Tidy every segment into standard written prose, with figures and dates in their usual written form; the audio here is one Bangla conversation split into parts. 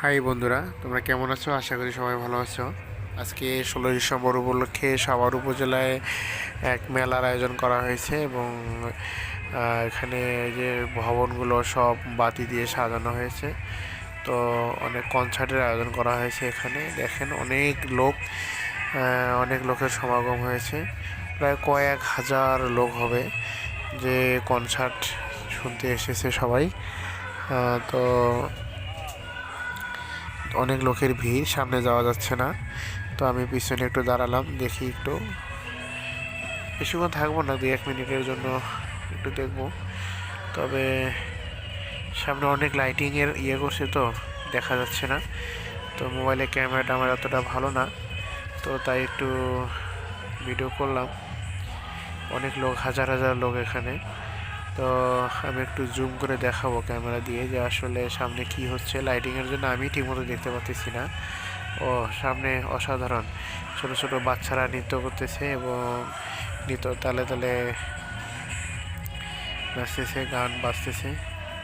হাই বন্ধুরা, তোমরা কেমন আছো? আশা করি সবাই ভালো আছো। আজকে 16 ডিসেম্বর উপলক্ষে সাভার উপজেলায় এক মেলার আয়োজন করা হয়েছে এবং এখানে এই যে ভবনগুলো সব বাতি দিয়ে সাজানো হয়েছে। তো অনেক কনসার্টের আয়োজন করা হয়েছে। এখানে দেখেন অনেক লোকের সমাগম হয়েছে। প্রায় কয়েক হাজার লোক হবে যে কনসার্ট শুনতে এসেছে সবাই। তো অনেক লোকের ভিড়, সামনে যাওয়া যাচ্ছে না। তো আমি পিছনে একটু দাঁড়ালাম, দেখি একটু, বেশিক্ষণ থাকবো না, 2-1 মিনিটের জন্য একটু দেখবো। তবে সামনে অনেক লাইটিংয়ের করছে, তো দেখা যাচ্ছে না। তো মোবাইলে ক্যামেরাটা আমার অতটা ভালো না, তো তাই একটু ভিডিও করলাম। অনেক লোক, হাজার হাজার লোক এখানে। তো আমি একটু জুম করে দেখাবো ক্যামেরা দিয়ে যে আসলে সামনে কি হচ্ছে। লাইটিংয়ের জন্য আমি ঠিকমতো দেখতে পাচ্ছি না। ও, সামনে অসাধারণ ছোট ছোট বাচ্চারা নৃত্য করতেছে এবং নৃত্য তালে তালে নাচতেছে, গান বাজতেছে।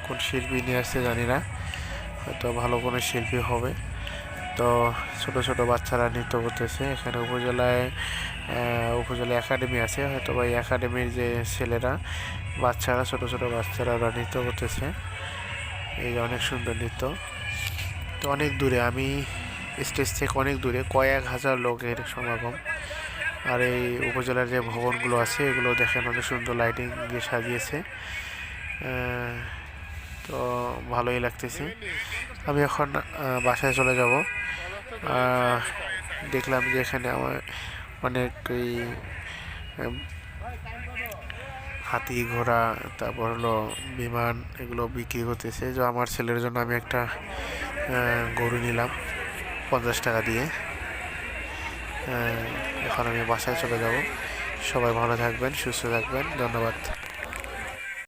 কোন শিল্পী নিয়ে আসছে জানি না, হয়তো ভালো কোনো শিল্পী হবে। তো ছোট ছোট বাচ্চারা নৃত্য করতেছে। এখানে উপজেলা একাডেমি আছে, হয়তো বা এই একাডেমির যে ছেলেরা, বাচ্চারা, ছোট ছোট বাচ্চারা ওরা নৃত্য করতেছে। এই যে অনেক সুন্দর নৃত্য। তো অনেক দূরে, আমি স্টেজ থেকে অনেক দূরে, কয়েক হাজার লোকের সমাগম। আর এই উপজেলার যে ভবনগুলো আছে এগুলো দেখেন অনেক সুন্দর লাইটিং দিয়ে সাজিয়েছে। তো ভালোই লাগতেছে। আমি এখন বাসায় চলে যাব। দেখলাম যে এখানে আমার অনেক হাতি, ঘোড়া, তারপর হলো বিমান, এগুলো বিক্রি করতেছে। যে আমার ছেলের জন্য আমি একটা গরু নিলাম 50 টাকা দিয়ে। এখন আমি বাসায় চলে যাব। সবাই ভালো থাকবেন, সুস্থ থাকবেন, ধন্যবাদ।